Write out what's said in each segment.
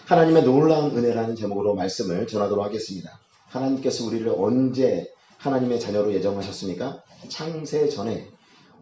하나님의 놀라운 은혜라는 제목으로 말씀을 전하도록 하겠습니다. 하나님께서 우리를 언제 하나님의 자녀로 예정하셨습니까? 창세 전에,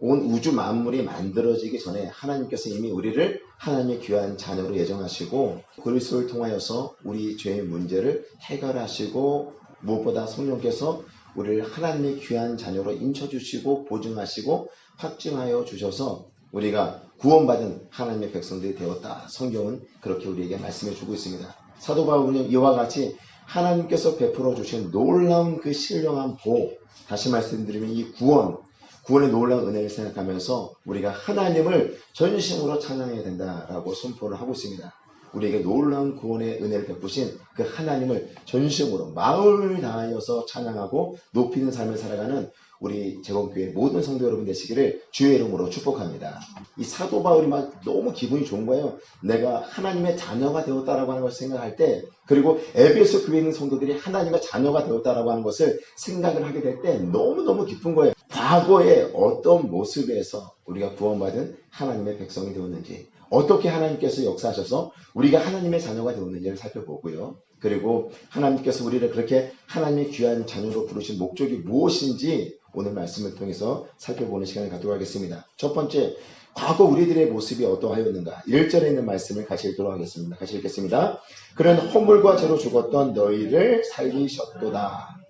온 우주 만물이 만들어지기 전에 하나님께서 이미 우리를 하나님의 귀한 자녀로 예정하시고 그리스도를 통하여서 우리 죄의 문제를 해결하시고 무엇보다 성령께서 우리를 하나님의 귀한 자녀로 인쳐주시고 보증하시고 확증하여 주셔서 우리가 구원받은 하나님의 백성들이 되었다. 성경은 그렇게 우리에게 말씀해 주고 있습니다. 사도 바울은 이와 같이 하나님께서 베풀어 주신 놀라운 그 신령한 복, 다시 말씀드리면 이 구원의 놀라운 은혜를 생각하면서 우리가 하나님을 전심으로 찬양해야 된다라고 선포를 하고 있습니다. 우리에게 놀라운 구원의 은혜를 베푸신 그 하나님을 전심으로 마음을 다하여서 찬양하고 높이는 삶을 살아가는 우리 제공교회 모든 성도 여러분 되시기를 주의 이름으로 축복합니다. 이 사도 바울이 막 너무 기분이 좋은 거예요. 내가 하나님의 자녀가 되었다라고 하는 것을 생각할 때, 그리고 에베소 교회에 있는 성도들이 하나님의 자녀가 되었다라고 하는 것을 생각을 하게 될 때 너무너무 기쁜 거예요. 과거에 어떤 모습에서 우리가 구원받은 하나님의 백성이 되었는지, 어떻게 하나님께서 역사하셔서 우리가 하나님의 자녀가 되었는지를 살펴보고요. 그리고 하나님께서 우리를 그렇게 하나님의 귀한 자녀로 부르신 목적이 무엇인지 오늘 말씀을 통해서 살펴보는 시간을 갖도록 하겠습니다. 첫 번째, 과거 우리들의 모습이 어떠하였는가? 1절에 있는 말씀을 같이 읽도록 하겠습니다. 같이 읽겠습니다. 그는 허물과 죄로 죽었던 너희를 살리셨도다.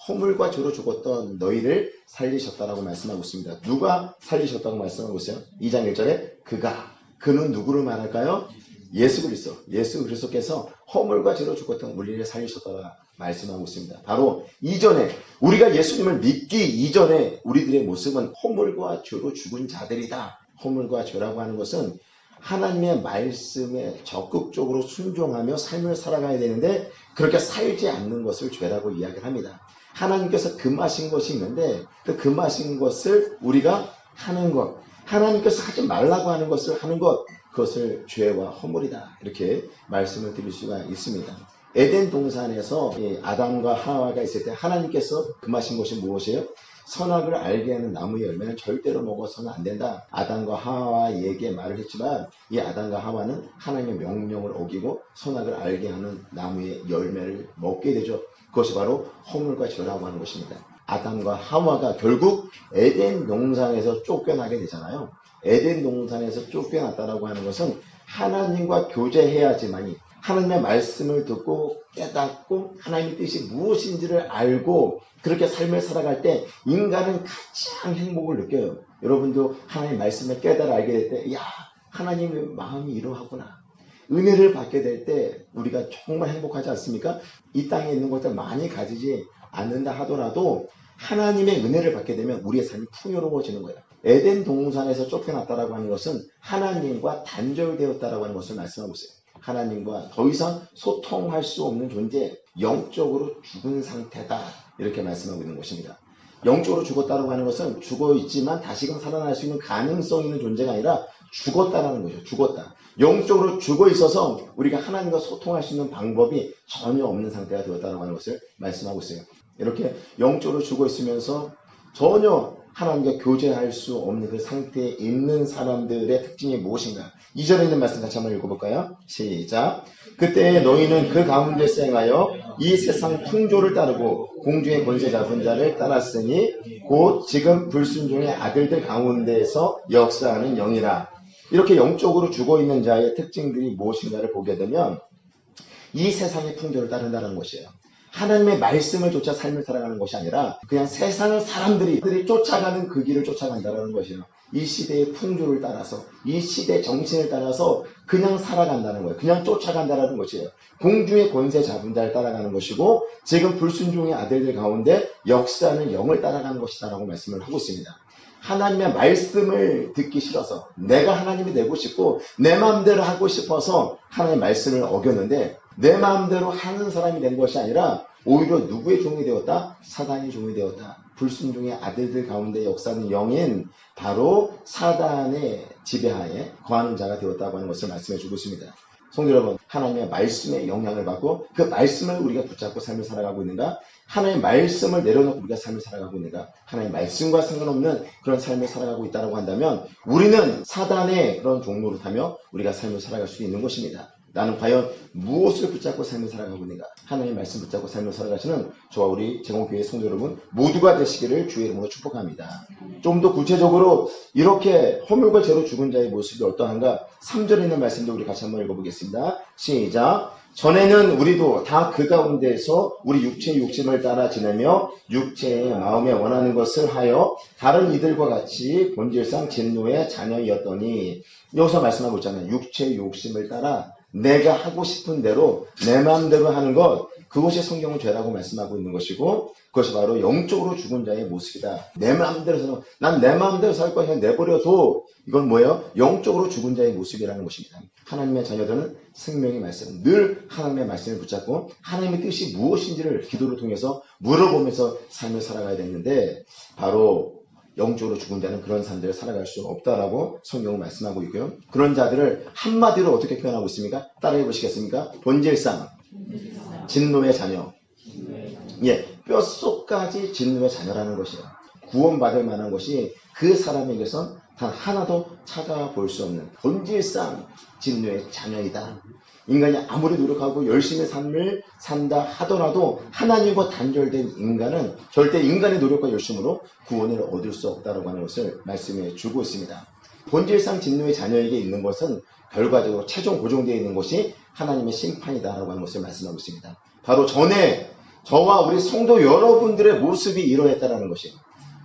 허물과 죄로 죽었던 너희를 살리셨다라고 말씀하고 있습니다. 누가 살리셨다고 말씀하고 있어요? 2장 1절에 그는 누구를 말할까요? 예수 그리스도께서 허물과 죄로 죽었던 우리를 살리셨다라 말씀하고 있습니다. 바로 이전에, 우리가 예수님을 믿기 이전에 우리들의 모습은 허물과 죄로 죽은 자들이다. 허물과 죄라고 하는 것은 하나님의 말씀에 적극적으로 순종하며 삶을 살아가야 되는데 그렇게 살지 않는 것을 죄라고 이야기를 합니다. 하나님께서 금하신 것이 있는데 그 금하신 것을 우리가 하는 것, 하나님께서 하지 말라고 하는 것을 하는 것, 그것을 죄와 허물이다. 이렇게 말씀을 드릴 수가 있습니다. 에덴 동산에서 아담과 하와가 있을 때 하나님께서 금하신 것이 무엇이에요? 선악을 알게 하는 나무의 열매는 절대로 먹어서는 안 된다. 아담과 하와에게 말을 했지만 이 아담과 하와는 하나님의 명령을 어기고 선악을 알게 하는 나무의 열매를 먹게 되죠. 그것이 바로 허물과 죄라고 하는 것입니다. 아담과 하와가 결국 에덴 동산에서 쫓겨나게 되잖아요. 에덴 동산에서 쫓겨났다라고 하는 것은 하나님과 교제해야지만이, 하나님의 말씀을 듣고 깨닫고 하나님의 뜻이 무엇인지를 알고 그렇게 삶을 살아갈 때 인간은 가장 행복을 느껴요. 여러분도 하나님의 말씀을 깨달아 알게 될 때, 하나님의 마음이 이러하구나. 은혜를 받게 될 때 우리가 정말 행복하지 않습니까? 이 땅에 있는 것들 많이 가지지 않는다 하더라도 하나님의 은혜를 받게 되면 우리의 삶이 풍요로워지는 거예요. 에덴 동산에서 쫓겨났다라고 하는 것은 하나님과 단절되었다라고 하는 것을 말씀하고 있어요. 하나님과 더 이상 소통할 수 없는 존재, 영적으로 죽은 상태다. 이렇게 말씀하고 있는 것입니다. 영적으로 죽었다라고 하는 것은 죽어 있지만 다시금 살아날 수 있는 가능성 있는 존재가 아니라 죽었다라는 거죠. 죽었다. 영적으로 죽어 있어서 우리가 하나님과 소통할 수 있는 방법이 전혀 없는 상태가 되었다라고 하는 것을 말씀하고 있어요. 이렇게 영적으로 죽어 있으면서 전혀 하나님과 교제할 수 없는 그 상태에 있는 사람들의 특징이 무엇인가? 2절에 있는 말씀 같이 한번 읽어볼까요? 시작. 그때 너희는 그 가운데서 행하여 이 세상 풍조를 따르고 공중의 권세 잡은 자를 따랐으니 곧 지금 불순종의 아들들 가운데에서 역사하는 영이라. 이렇게 영적으로 죽어있는 자의 특징들이 무엇인가를 보게 되면 이 세상의 풍조를 따른다는 것이에요. 하나님의 말씀을 쫓아 삶을 살아가는 것이 아니라 그냥 세상을 사람들이 쫓아가는 그 길을 쫓아간다는 것이에요. 이 시대의 풍조를 따라서, 이 시대의 정신을 따라서 그냥 살아간다는 거예요. 그냥 쫓아간다는 것이에요. 공중의 권세 잡은 자를 따라가는 것이고 지금 불순종의 아들들 가운데 역사하는 영을 따라가는 것이다 라고 말씀을 하고 있습니다. 하나님의 말씀을 듣기 싫어서, 내가 하나님이 되고 싶고 내 마음대로 하고 싶어서 하나님의 말씀을 어겼는데 내 마음대로 하는 사람이 된 것이 아니라 오히려 누구의 종이 되었다? 사단의 종이 되었다. 불순종의 아들들 가운데 역사하는 영인 바로 사단의 지배하에 거하는 자가 되었다고 하는 것을 말씀해 주고 있습니다. 성도 여러분, 하나님의 말씀에 영향을 받고 그 말씀을 우리가 붙잡고 삶을 살아가고 있는가? 하나님의 말씀을 내려놓고 우리가 삶을 살아가고 있는가? 하나님의 말씀과 상관없는 그런 삶을 살아가고 있다고 한다면 우리는 사단의 그런 종노릇하며 우리가 삶을 살아갈 수 있는 것입니다. 나는 과연 무엇을 붙잡고 삶을 살아가고 있는가? 하나님의 말씀 붙잡고 삶을 살아가시는 저와 우리 제공교회 성도 여러분 모두가 되시기를 주의 이름으로 축복합니다. 좀 더 구체적으로 이렇게 허물과 죄로 죽은 자의 모습이 어떠한가? 3절에 있는 말씀도 우리 같이 한번 읽어보겠습니다. 시작! 전에는 우리도 다 그 가운데서 우리 육체의 욕심을 따라 지내며 육체의 마음에 원하는 것을 하여 다른 이들과 같이 본질상 진노의 자녀이었더니, 여기서 말씀하고 있잖아요. 육체의 욕심을 따라 내가 하고 싶은 대로 내 마음대로 하는 것, 그것이 성경은 죄라고 말씀하고 있는 것이고, 그것이 바로 영적으로 죽은 자의 모습이다. 내 마음대로 난 내 마음대로 살 거야 내버려도, 이건 뭐예요? 영적으로 죽은 자의 모습이라는 것입니다. 하나님의 자녀들은 생명의 말씀, 늘 하나님의 말씀을 붙잡고 하나님의 뜻이 무엇인지를 기도를 통해서 물어보면서 삶을 살아가야 되는데, 바로 영적으로 죽은 자는 그런 삶들을 살아갈 수 없다라고 성경은 말씀하고 있고요. 그런 자들을 한마디로 어떻게 표현하고 있습니까? 따라해 보시겠습니까? 본질상 진노의 자녀. 예, 뼛속까지 진노의 자녀라는 것이에요. 구원받을 만한 것이 그 사람에게선 단 하나도 찾아볼 수 없는 본질상 진노의 자녀이다. 인간이 아무리 노력하고 열심히 삶을 산다 하더라도 하나님과 단절된 인간은 절대 인간의 노력과 열심으로 구원을 얻을 수 없다고 하는 것을 말씀해 주고 있습니다. 본질상 진노의 자녀에게 있는 것은 결과적으로 최종 고정되어 있는 것이 하나님의 심판이다라고 하는 것을 말씀하고 있습니다. 바로 전에 저와 우리 성도 여러분들의 모습이 이러했다라는 것이에요.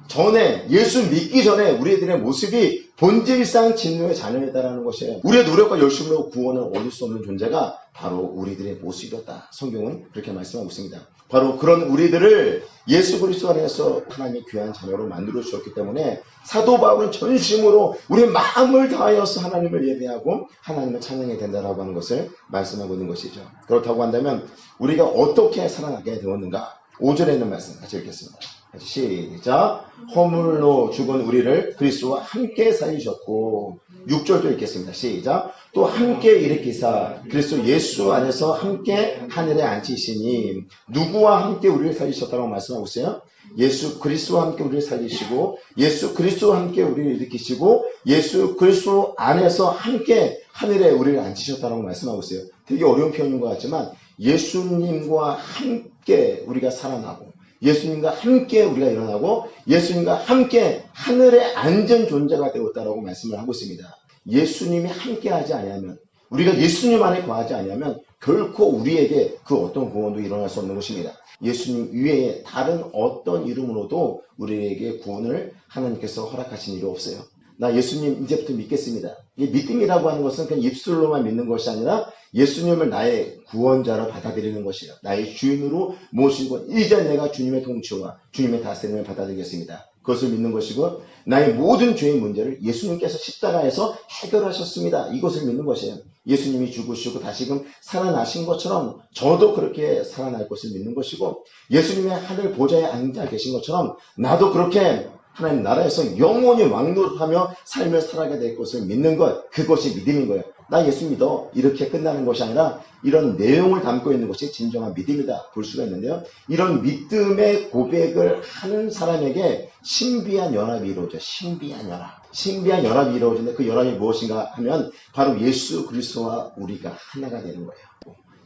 전에 예수 믿기 전에 우리들의 모습이 본질상 진노의 자녀였다라는 것이에요. 우리의 노력과 열심으로 구원을 얻을 수 없는 존재가 바로 우리들의 모습이었다. 성경은 그렇게 말씀하고 있습니다. 바로 그런 우리들을 예수 그리스도 안에서 하나님의 귀한 자녀로 만들어 주셨기 때문에 사도 바울은 전심으로 우리의 마음을 다하여서 하나님을 예배하고 하나님을 찬양해야 된다라고 하는 것을 말씀하고 있는 것이죠. 그렇다고 한다면 우리가 어떻게 살아가게 되었는가? 5절에 있는 말씀 같이 읽겠습니다. 시작. 허물로 죽은 우리를 그리스도와 함께 살리셨고, 6절도 읽겠습니다. 시작. 또 함께 일으키사 그리스도 예수 안에서 함께 하늘에 앉히시니, 누구와 함께 우리를 살리셨다고 말씀하고 있어요? 예수 그리스도와 함께 우리를 살리시고, 예수 그리스도와 함께 우리를 일으키시고, 예수 그리스도 안에서 함께 하늘에 우리를 앉히셨다고 말씀하고 있어요. 되게 어려운 표현인 것 같지만 예수님과 함께 우리가 살아나고, 예수님과 함께 우리가 일어나고, 예수님과 함께 하늘에 앉은 존재가 되었다라고 말씀을 하고 있습니다. 예수님이 함께하지 아니하면, 우리가 예수님 안에 거하지 아니하면 결코 우리에게 그 어떤 구원도 일어날 수 없는 것입니다. 예수님 이외에 다른 어떤 이름으로도 우리에게 구원을 하나님께서 허락하신 일이 없어요. 나 예수님 이제부터 믿겠습니다. 이 믿음이라고 하는 것은 그냥 입술로만 믿는 것이 아니라 예수님을 나의 구원자로 받아들이는 것이에요. 나의 주인으로 모시고 이제 내가 주님의 통치와 주님의 다스림을 받아들이겠습니다. 그것을 믿는 것이고, 나의 모든 죄의 문제를 예수님께서 십자가에서 해결하셨습니다. 이것을 믿는 것이에요. 예수님이 죽으시고 다시금 살아나신 것처럼 저도 그렇게 살아날 것을 믿는 것이고, 예수님의 하늘 보좌에 앉아 계신 것처럼 나도 그렇게 하나님 나라에서 영원히 왕노릇하며 삶을 살아가게 될 것을 믿는 것, 그것이 믿음인 거예요. 나 예수 믿어, 이렇게 끝나는 것이 아니라 이런 내용을 담고 있는 것이 진정한 믿음이다 볼 수가 있는데요. 이런 믿음의 고백을 하는 사람에게 신비한 연합이 이루어져요. 신비한 연합이 이루어지는데 그 연합이 무엇인가 하면 바로 예수 그리스도와 우리가 하나가 되는 거예요.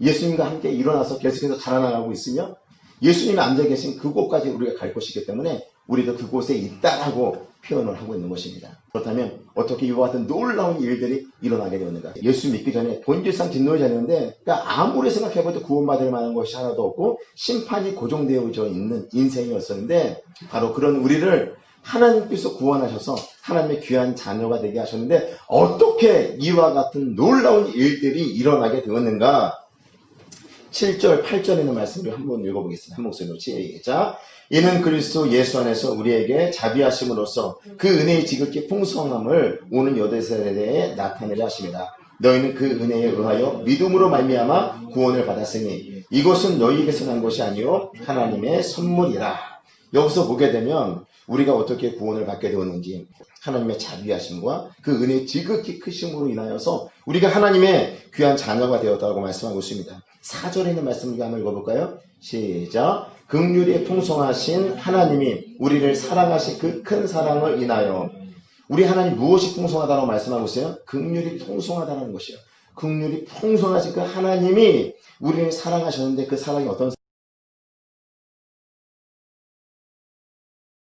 예수님과 함께 일어나서 계속해서 자라나가고 있으며 예수님이 앉아 계신 그곳까지 우리가 갈 것이기 때문에 우리도 그곳에 있다라고 표현을 하고 있는 것입니다. 그렇다면 어떻게 이와 같은 놀라운 일들이 일어나게 되었는가? 예수 믿기 전에 본질상 진노의 자녀인데, 그러니까 아무리 생각해봐도 구원받을 만한 것이 하나도 없고 심판이 고정되어져 있는 인생이었었는데, 바로 그런 우리를 하나님께서 구원하셔서 하나님의 귀한 자녀가 되게 하셨는데, 어떻게 이와 같은 놀라운 일들이 일어나게 되었는가? 7절, 8절에 있는 말씀을 한번 읽어보겠습니다. 한 목소리로 시작. 이는 그리스도 예수 안에서 우리에게 자비하심으로써 그 은혜의 지극히 풍성함을 오는 여대세대에 나타내려 하십니다. 너희는 그 은혜에 의하여 믿음으로 말미암아 구원을 받았으니 이것은 너희에게서 난 것이 아니요 하나님의 선물이라. 여기서 보게 되면 우리가 어떻게 구원을 받게 되었는지, 하나님의 자비하심과 그 은혜의 지극히 크심으로 인하여서 우리가 하나님의 귀한 자녀가 되었다고 말씀하고 있습니다. 4절에 있는 말씀을 한번 읽어볼까요? 시작. 긍휼이 풍성하신 하나님이 우리를 사랑하신 그 큰 사랑을 인하여, 우리 하나님 무엇이 풍성하다고 말씀하고 있어요? 긍휼이 풍성하다는 것이에요. 긍휼이 풍성하신 그 하나님이 우리를 사랑하셨는데 그 사랑이 어떤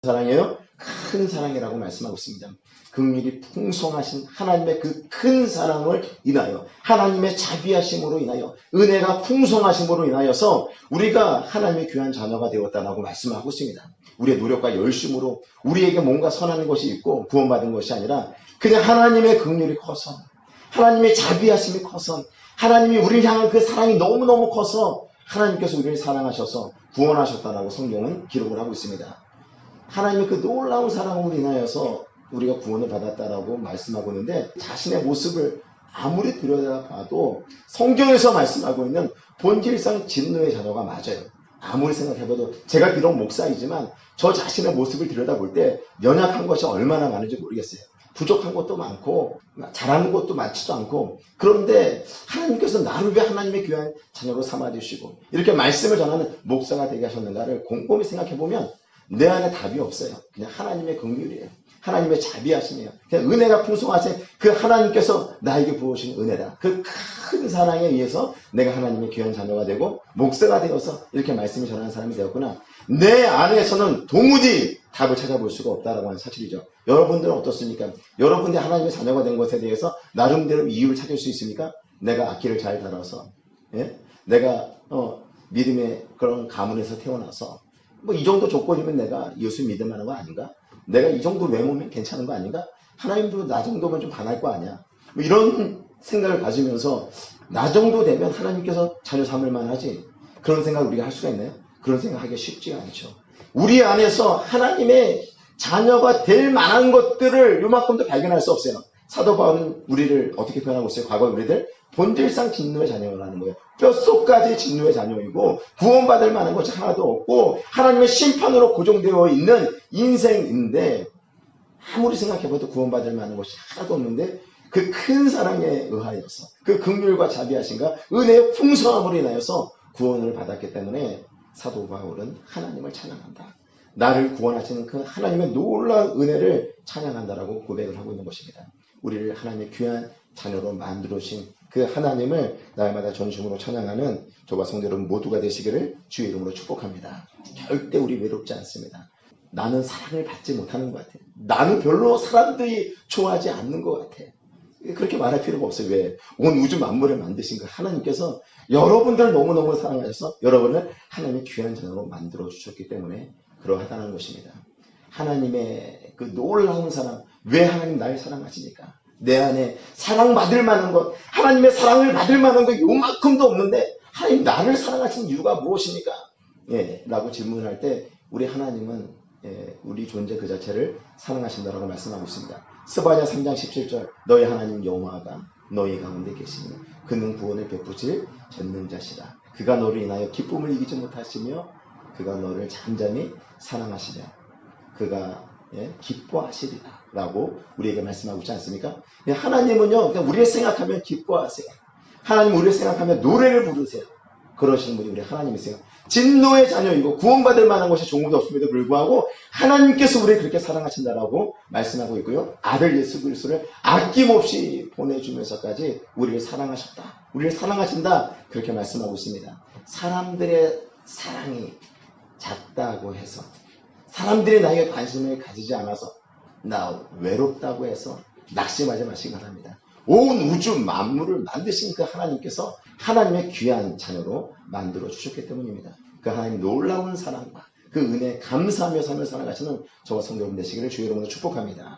사랑이에요? 큰 사랑이라고 말씀하고 있습니다. 긍휼이 풍성하신 하나님의 그 큰 사랑을 인하여 하나님의 자비하심으로 인하여 은혜가 풍성하심으로 인하여서 우리가 하나님의 귀한 자녀가 되었다라고 말씀하고 있습니다. 우리의 노력과 열심으로 우리에게 뭔가 선한 것이 있고 구원받은 것이 아니라 그냥 하나님의 긍휼이 커서 하나님의 자비하심이 커서 하나님이 우리를 향한 그 사랑이 너무너무 커서 하나님께서 우리를 사랑하셔서 구원하셨다라고 성경은 기록을 하고 있습니다. 하나님의 그 놀라운 사랑으로 인하여서 우리가 구원을 받았다라고 말씀하고 있는데 자신의 모습을 아무리 들여다봐도 성경에서 말씀하고 있는 본질상 진노의 자녀가 맞아요. 아무리 생각해봐도 제가 비록 목사이지만 저 자신의 모습을 들여다볼 때 연약한 것이 얼마나 많은지 모르겠어요. 부족한 것도 많고 잘하는 것도 많지도 않고 그런데 하나님께서 나를 왜 하나님의 귀한 자녀로 삼아주시고 이렇게 말씀을 전하는 목사가 되게 하셨는가를 곰곰이 생각해보면 내 안에 답이 없어요. 그냥 하나님의 긍휼이에요. 하나님의 자비하심이에요. 그냥 은혜가 풍성하신 그 하나님께서 나에게 부어주신 은혜다. 그 큰 사랑에 의해서 내가 하나님의 귀한 자녀가 되고 목사가 되어서 이렇게 말씀을 전하는 사람이 되었구나. 내 안에서는 도무지 답을 찾아볼 수가 없다라고 하는 사실이죠. 여러분들은 어떻습니까? 여러분들이 하나님의 자녀가 된 것에 대해서 나름대로 이유를 찾을 수 있습니까? 내가 악기를 잘 다뤄서, 예? 내가 믿음의 그런 가문에서 태어나서 뭐 이 정도 조건이면 내가 예수 믿을 만한 거 아닌가? 내가 이 정도 외모면 괜찮은 거 아닌가? 하나님도 나 정도면 좀 반할 거 아니야? 뭐 이런 생각을 가지면서 나 정도 되면 하나님께서 자녀 삼을 만하지. 그런 생각을 우리가 할 수가 있나요? 그런 생각하기 쉽지가 않죠. 우리 안에서 하나님의 자녀가 될 만한 것들을 요만큼도 발견할 수 없어요. 사도 바울은 우리를 어떻게 표현하고 있어요? 과거 우리들 본질상 진노의 자녀라는 거예요. 뼛속까지 진노의 자녀이고 구원받을 만한 것이 하나도 없고 하나님의 심판으로 고정되어 있는 인생인데 아무리 생각해봐도 구원받을 만한 것이 하나도 없는데 그 큰 사랑에 의하여서 그 긍휼과 자비하심과 은혜의 풍성함으로 인하여서 구원을 받았기 때문에 사도 바울은 하나님을 찬양한다. 나를 구원하시는 그 하나님의 놀라운 은혜를 찬양한다라고 고백을 하고 있는 것입니다. 우리를 하나님의 귀한 자녀로 만들어주신 그 하나님을 날마다 전심으로 찬양하는 저와 성도 여러분 모두가 되시기를 주의 이름으로 축복합니다. 절대 우리 외롭지 않습니다. 나는 사랑을 받지 못하는 것 같아. 나는 별로 사람들이 좋아하지 않는 것 같아. 그렇게 말할 필요가 없어요. 왜? 온 우주 만물을 만드신 그 하나님께서 여러분들을 너무너무 사랑하셔서 여러분을 하나님의 귀한 자녀로 만들어 주셨기 때문에 그러하다는 것입니다. 하나님의 그 놀라운 사랑, 왜 하나님 나를 사랑하시니까? 내 안에 사랑받을 만한 것, 하나님의 사랑을 받을 만한 것 요만큼도 없는데 하나님 나를 사랑하시는 이유가 무엇입니까? 예, 라고 질문할 때 우리 하나님은 우리 존재 그 자체를 사랑하신다라고 말씀하고 있습니다. 스바냐 3장 17절 너희 하나님 여호와가 너희 가운데 계시니 그는 구원을 베푸실 전능자시다. 그가 너를 인하여 기쁨을 이기지 못하시며 그가 너를 잠잠히 사랑하시며 그가 기뻐하시리라 라고 우리에게 말씀하고 있지 않습니까? 하나님은요 우리를 생각하면 기뻐하세요. 하나님 우리를 생각하면 노래를 부르세요. 그러시는 분이 우리 하나님이세요. 진노의 자녀이고 구원받을 만한 것이 조금도 없음에도 불구하고 하나님께서 우리를 그렇게 사랑하신다라고 말씀하고 있고요. 아들 예수 그리스도를 아낌없이 보내주면서까지 우리를 사랑하셨다. 우리를 사랑하신다. 그렇게 말씀하고 있습니다. 사람들의 사랑이 작다고 해서 사람들이 나에게 관심을 가지지 않아서 나 외롭다고 해서 낙심하지 마시기 바랍니다. 온 우주 만물을 만드신 그 하나님께서 하나님의 귀한 자녀로 만들어 주셨기 때문입니다. 그 하나님의 놀라운 사랑과 그 은혜에 감사하며 삶을 살아가시는 저와 성도 여러분 되시기를 주의 이름으로 축복합니다.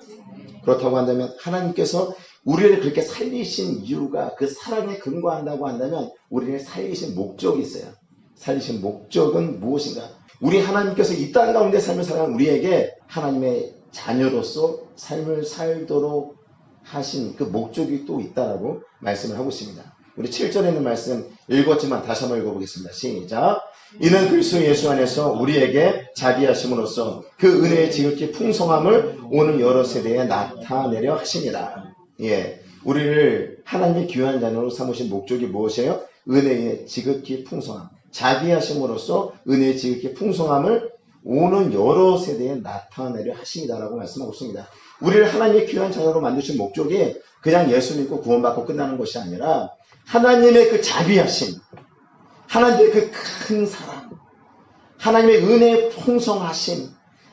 그렇다고 한다면 하나님께서 우리를 그렇게 살리신 이유가 그 사랑에 근거한다고 한다면 우리를 살리신 목적이 있어요. 살리신 목적은 무엇인가? 우리 하나님께서 이 땅 가운데 삶을 살아가는 우리에게 하나님의 자녀로서 삶을 살도록 하신 그 목적이 또 있다라고 말씀을 하고 있습니다. 우리 7절에 있는 말씀 읽었지만 다시 한번 읽어보겠습니다. 시작. 이는 그리스도 예수 안에서 우리에게 자비하심으로써 그 은혜의 지극히 풍성함을 오는 여러 세대에 나타내려 하십니다. 예, 우리를 하나님의 귀한 자녀로 삼으신 목적이 무엇이에요? 은혜의 지극히 풍성함. 자비하심으로써 은혜의 지극히 풍성함을 오는 여러 세대에 나타내려 하심이다라고 말씀하고 있습니다. 우리를 하나님의 귀한 자녀로 만드신 목적이 그냥 예수 믿고 구원받고 끝나는 것이 아니라 하나님의 그 자비하심, 하나님의 그 큰 사랑, 하나님의 은혜의 풍성하심,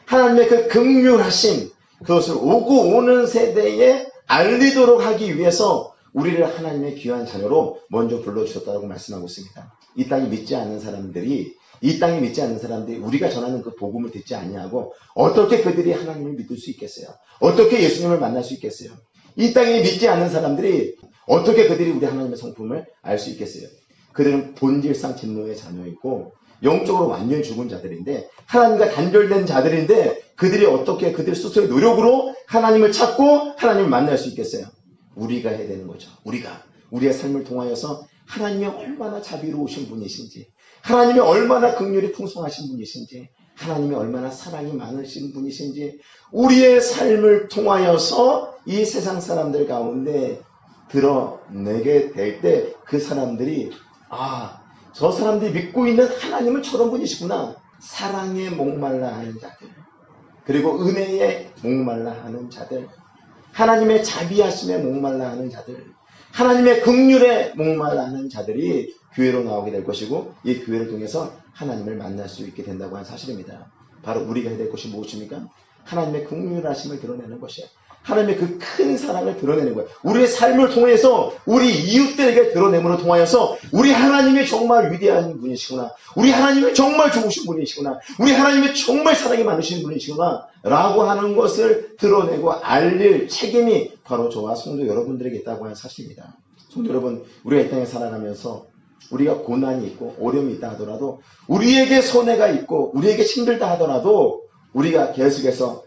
하나님의 그 긍휼하심, 그것을 오고 오는 세대에 알리도록 하기 위해서 우리를 하나님의 귀한 자녀로 먼저 불러주셨다고 말씀하고 있습니다. 이 땅에 믿지 않는 사람들이 우리가 전하는 그 복음을 듣지 아니하고 어떻게 그들이 하나님을 믿을 수 있겠어요? 어떻게 예수님을 만날 수 있겠어요? 이 땅에 믿지 않는 사람들이 어떻게 그들이 우리 하나님의 성품을 알 수 있겠어요? 그들은 본질상 진노의 자녀이고 영적으로 완전히 죽은 자들인데 하나님과 단절된 자들인데 그들이 어떻게 그들 스스로의 노력으로 하나님을 찾고 하나님을 만날 수 있겠어요? 우리가 해야 되는 거죠. 우리의 삶을 통하여서 하나님이 얼마나 자비로우신 분이신지, 하나님이 얼마나 긍휼이 풍성하신 분이신지, 하나님이 얼마나 사랑이 많으신 분이신지 우리의 삶을 통하여서 이 세상 사람들 가운데 드러내게 될 때 그 사람들이 저 사람들이 믿고 있는 하나님은 저런 분이시구나. 사랑에 목말라 하는 자들, 그리고 은혜에 목말라 하는 자들, 하나님의 자비하심에 목말라 하는 자들, 하나님의 긍휼에 목말라 하는 자들이 교회로 나오게 될 것이고 이 교회를 통해서 하나님을 만날 수 있게 된다고 하는 사실입니다. 바로 우리가 해야 될 것이 무엇입니까? 하나님의 긍휼하심을 드러내는 것이에요. 하나님의 그 큰 사랑을 드러내는 거예요. 우리의 삶을 통해서 우리 이웃들에게 드러냄으로 통하여서 우리 하나님이 정말 위대한 분이시구나, 우리 하나님이 정말 좋으신 분이시구나, 우리 하나님이 정말 사랑이 많으신 분이시구나 라고 하는 것을 드러내고 알릴 책임이 바로 저와 성도 여러분들에게 있다고 하는 사실입니다. 성도 여러분, 우리가 이 땅에 살아가면서 우리가 고난이 있고 어려움이 있다 하더라도, 우리에게 손해가 있고 우리에게 힘들다 하더라도 우리가 계속해서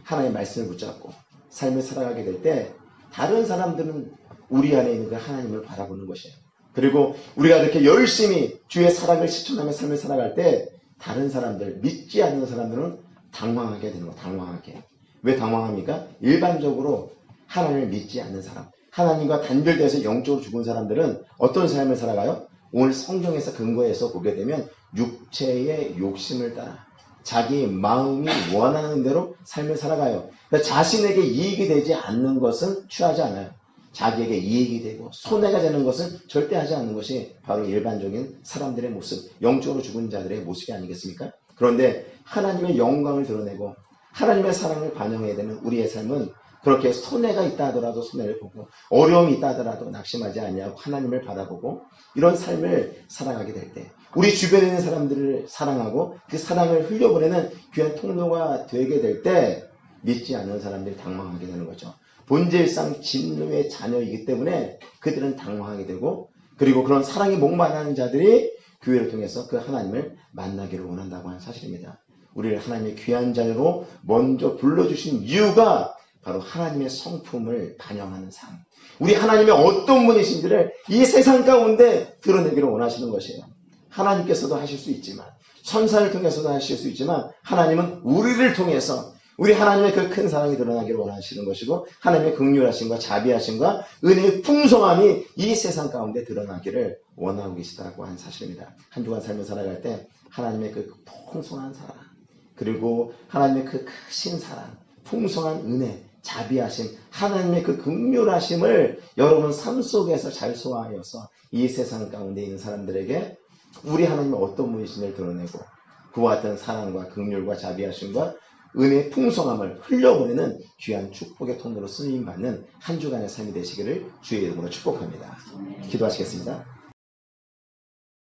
하나님의 말씀을 붙잡고 삶을 살아가게 될 때 다른 사람들은 우리 안에 있는 그 하나님을 바라보는 것이에요. 그리고 우리가 이렇게 열심히 주의 사랑을 실천하며 삶을 살아갈 때 다른 사람들, 믿지 않는 사람들은 당황하게 되는 거예요. 당황하게. 왜 당황합니까? 일반적으로 하나님을 믿지 않는 사람, 하나님과 단절돼서 영적으로 죽은 사람들은 어떤 삶을 살아가요? 오늘 성경에서 근거해서 보게 되면 육체의 욕심을 따라 자기 마음이 원하는 대로 삶을 살아가요. 그러니까 자신에게 이익이 되지 않는 것은 취하지 않아요. 자기에게 이익이 되고 손해가 되는 것은 절대 하지 않는 것이 바로 일반적인 사람들의 모습, 영적으로 죽은 자들의 모습이 아니겠습니까? 그런데 하나님의 영광을 드러내고 하나님의 사랑을 반영해야 되는 우리의 삶은 그렇게 손해가 있다 하더라도 손해를 보고 어려움이 있다 하더라도 낙심하지 않냐고 하나님을 바라보고 이런 삶을 살아가게 될 때 우리 주변에 있는 사람들을 사랑하고 그 사랑을 흘려보내는 귀한 통로가 되게 될 때 믿지 않는 사람들이 당황하게 되는 거죠. 본질상 진노의 자녀이기 때문에 그들은 당황하게 되고, 그리고 그런 사랑에 목마르는 자들이 교회를 통해서 그 하나님을 만나기를 원한다고 하는 사실입니다. 우리를 하나님의 귀한 자녀로 먼저 불러주신 이유가 바로 하나님의 성품을 반영하는 삶, 우리 하나님의 어떤 분이신지를 이 세상 가운데 드러내기를 원하시는 것이에요. 하나님께서도 하실 수 있지만, 천사를 통해서도 하실 수 있지만, 하나님은 우리를 통해서 우리 하나님의 그 큰 사랑이 드러나기를 원하시는 것이고, 하나님의 긍휼하심과 자비하심과 은혜의 풍성함이 이 세상 가운데 드러나기를 원하고 계시다고 하는 사실입니다. 한 주간 삶을 살아갈 때 하나님의 그 풍성한 사랑, 그리고 하나님의 그 크신 사랑, 풍성한 은혜, 자비하심, 하나님의 그 긍휼하심을 여러분 삶 속에서 잘 소화하여서 이 세상 가운데 있는 사람들에게 우리 하나님의 어떤 분이신지를 드러내고 그와 같은 사랑과 긍휼과 자비하심과 은혜의 풍성함을 흘려보내는 귀한 축복의 통로로 쓰임받는 한 주간의 삶이 되시기를 주의 이름으로 축복합니다. 기도하시겠습니다.